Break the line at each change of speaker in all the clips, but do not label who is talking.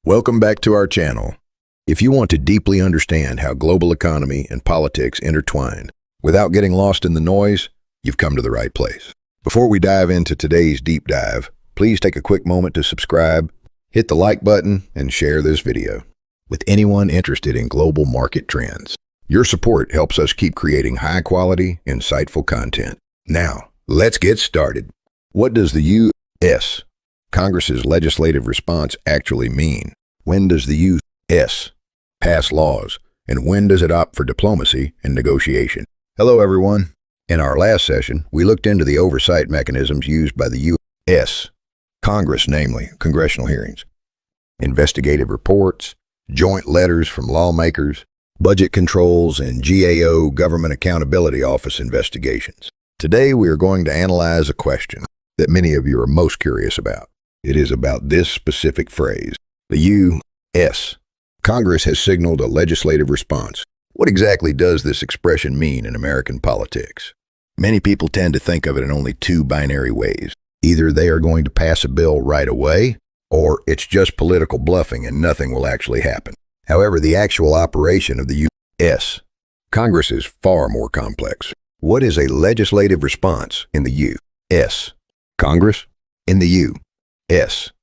Welcome back to our channel. If you want to deeply understand how global economy and politics intertwine without getting lost in the noise, you've come to the right place. Before we dive into today's deep dive, please take a quick moment to subscribe, hit the like button, and share this video with anyone interested in global market trends. Your support helps us keep creating high-quality, insightful content. Now, let's get started. What does the U.S. Congress's legislative response actually mean? When does the U.S. pass laws, and when does it opt for diplomacy and negotiation? Hello, everyone. In our last session, we looked into the oversight mechanisms used by the U.S. Congress, namely congressional hearings, investigative reports, joint letters from lawmakers, budget controls, and GAO Government Accountability Office investigations. Today, we are going to analyze a question that many of you are most curious about. It is about this specific phrase. The U.S. Congress has signaled a legislative response. What exactly does this expression mean in American politics? Many people tend to think of it in only two binary ways. Either they are going to pass a bill right away, or it's just political bluffing and nothing will actually happen. However, the actual operation of the U.S. Congress is far more complex. What is a legislative response in the U.S. Congress? In the U.S.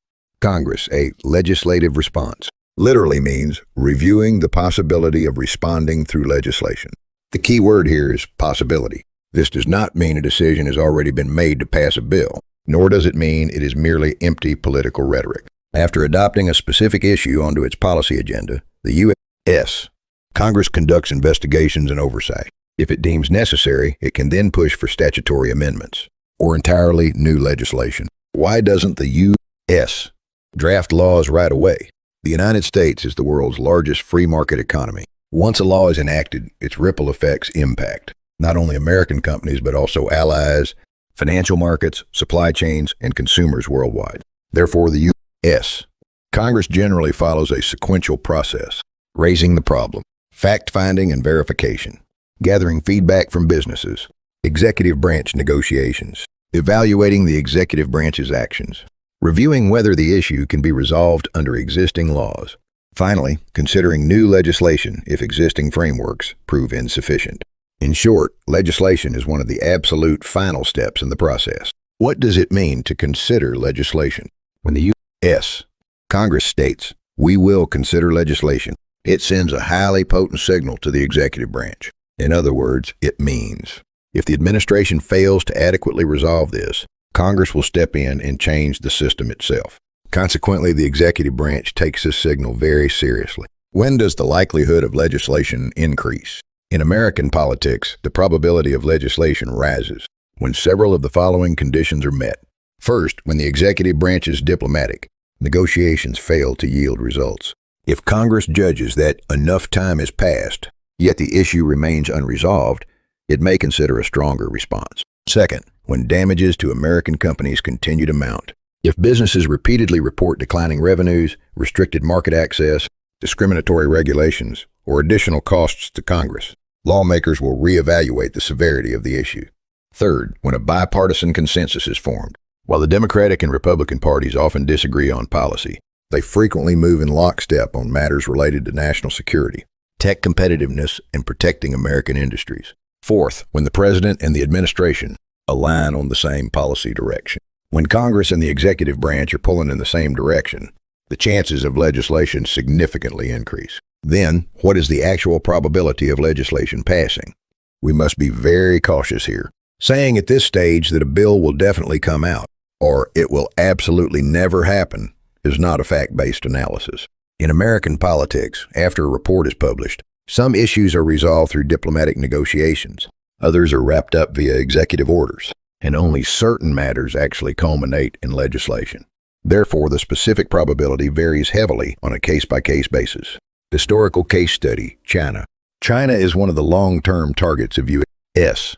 Congress, a legislative response literally means reviewing the possibility of responding through legislation. The key word here is possibility. This does not mean a decision has already been made to pass a bill, nor does it mean it is merely empty political rhetoric. After adopting a specific issue onto its policy agenda, the U.S. Congress conducts investigations and oversight. If it deems necessary, it can then push for statutory amendments or entirely new legislation. Why doesn't the U.S. draft laws right away? The United States is the world's largest free market economy. Once a law is enacted, its ripple effects impact not only American companies, but also allies, financial markets, supply chains, and consumers worldwide. Therefore, the U.S. Congress generally follows a sequential process: raising the problem, fact-finding and verification, gathering feedback from businesses, executive branch negotiations, evaluating the executive branch's actions, reviewing whether the issue can be resolved under existing laws. Finally, considering new legislation if existing frameworks prove insufficient. In short, legislation is one of the absolute final steps in the process. What does it mean to consider legislation? When the U.S. Congress states, "We will consider legislation," it sends a highly potent signal to the executive branch. In other words, it means if the administration fails to adequately resolve this, Congress will step in and change the system itself. Consequently, the executive branch takes this signal very seriously. When does the likelihood of legislation increase? In American politics, the probability of legislation rises when several of the following conditions are met. First, when the executive branch's diplomatic negotiations fail to yield results. If Congress judges that enough time has passed, yet the issue remains unresolved, it may consider a stronger response. Second, when damages to American companies continue to mount. If businesses repeatedly report declining revenues, restricted market access, discriminatory regulations, or additional costs to Congress, lawmakers will reevaluate the severity of the issue. Third, when a bipartisan consensus is formed. While the Democratic and Republican parties often disagree on policy, they frequently move in lockstep on matters related to national security, tech competitiveness, and protecting American industries. Fourth, when the president and the administration align on the same policy direction. When Congress and the executive branch are pulling in the same direction, the chances of legislation significantly increase. Then, what is the actual probability of legislation passing? We must be very cautious here. Saying at this stage that a bill will definitely come out, or it will absolutely never happen, is not a fact-based analysis. In American politics, after a report is published, some issues are resolved through diplomatic negotiations. Others are wrapped up via executive orders, and only certain matters actually culminate in legislation. Therefore, the specific probability varies heavily on a case-by-case basis. Historical case study, China. China is one of the long-term targets of U.S.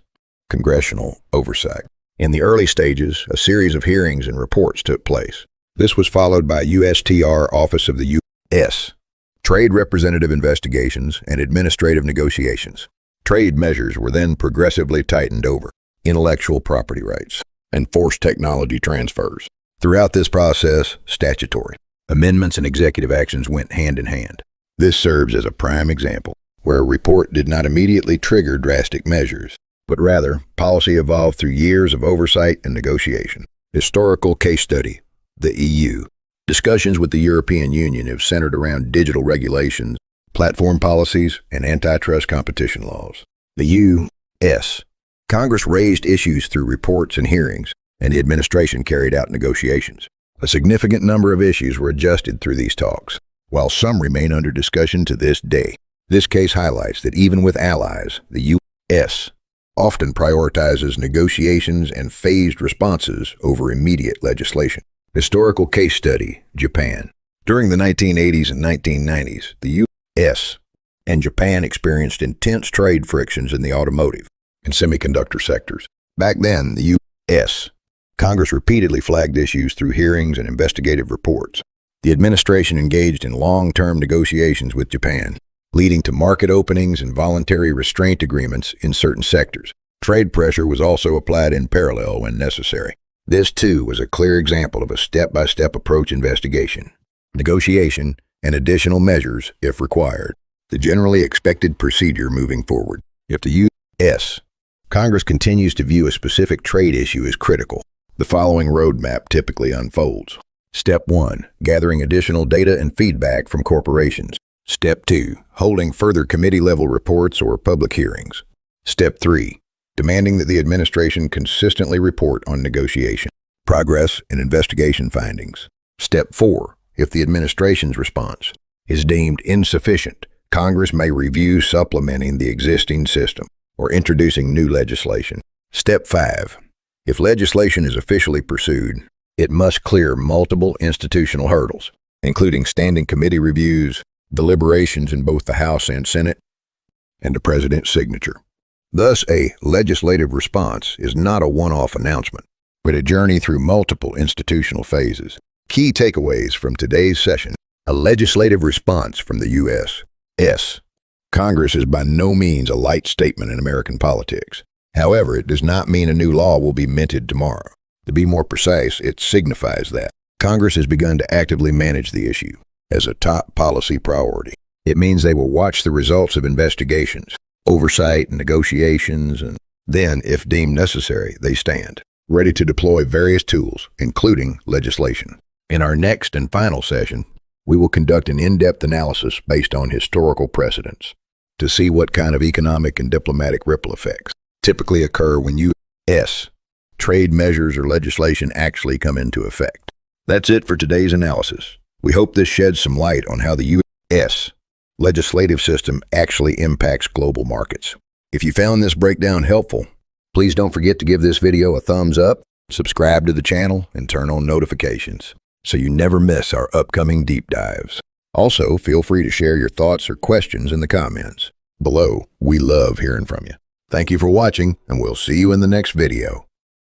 congressional oversight. In the early stages, a series of hearings and reports took place. This was followed by USTR Office of the U.S. Trade Representative investigations and administrative negotiations. Trade measures were then progressively tightened over intellectual property rights and forced technology transfers. Throughout this process, statutory Amendments and executive actions went hand in hand. This serves as a prime example, where a report did not immediately trigger drastic measures, but rather policy evolved through years of oversight and negotiation. Historical case study, the EU. Discussions with the European Union have centered around digital regulations, platform policies, and antitrust competition laws. The U.S. Congress raised issues through reports and hearings, and the administration carried out negotiations. A significant number of issues were adjusted through these talks, while some remain under discussion to this day. This case highlights that even with allies, the U.S. often prioritizes negotiations and phased responses over immediate legislation. Historical case study, Japan. During the 1980s and 1990s, the U.S. and Japan experienced intense trade frictions in the automotive and semiconductor sectors. Back then, the U.S. Congress repeatedly flagged issues through hearings and investigative reports. The administration engaged in long-term negotiations with Japan, leading to market openings and voluntary restraint agreements in certain sectors. Trade pressure was also applied in parallel when necessary. This, too, was a clear example of a step-by-step approach investigation, negotiation, and additional measures if required. The generally expected procedure moving forward. If the U.S. Congress continues to view a specific trade issue as critical, the following roadmap typically unfolds. Step 1. Gathering additional data and feedback from corporations. Step 2. Holding further committee-level reports or public hearings. Step 3. Demanding that the administration consistently report on negotiation, progress, and investigation findings. Step 4. If the administration's response is deemed insufficient, Congress may review supplementing the existing system or introducing new legislation. Step 5. If legislation is officially pursued, it must clear multiple institutional hurdles, including standing committee reviews, deliberations in both the House and Senate, and the president's signature. Thus, a legislative response is not a one-off announcement, but a journey through multiple institutional phases. Key takeaways from today's session: a legislative response from the U.S. Congress is by no means a light statement in American politics. However, it does not mean a new law will be minted tomorrow. To be more precise, it signifies that Congress has begun to actively manage the issue as a top policy priority. It means they will watch the results of investigations, oversight, and negotiations, and then, if deemed necessary, they stand ready to deploy various tools, including legislation. In our next and final session, we will conduct an in-depth analysis based on historical precedents to see what kind of economic and diplomatic ripple effects typically occur when U.S. trade measures or legislation actually come into effect. That's it for today's analysis. We hope this sheds some light on how the U.S. legislative system actually impacts global markets. If you found this breakdown helpful, please don't forget to give this video a thumbs up, subscribe to the channel, and turn on notifications so you never miss our upcoming deep dives. Also, feel free to share your thoughts or questions in the comments below. We love hearing from you. Thank you for watching, and we'll see you in the next video.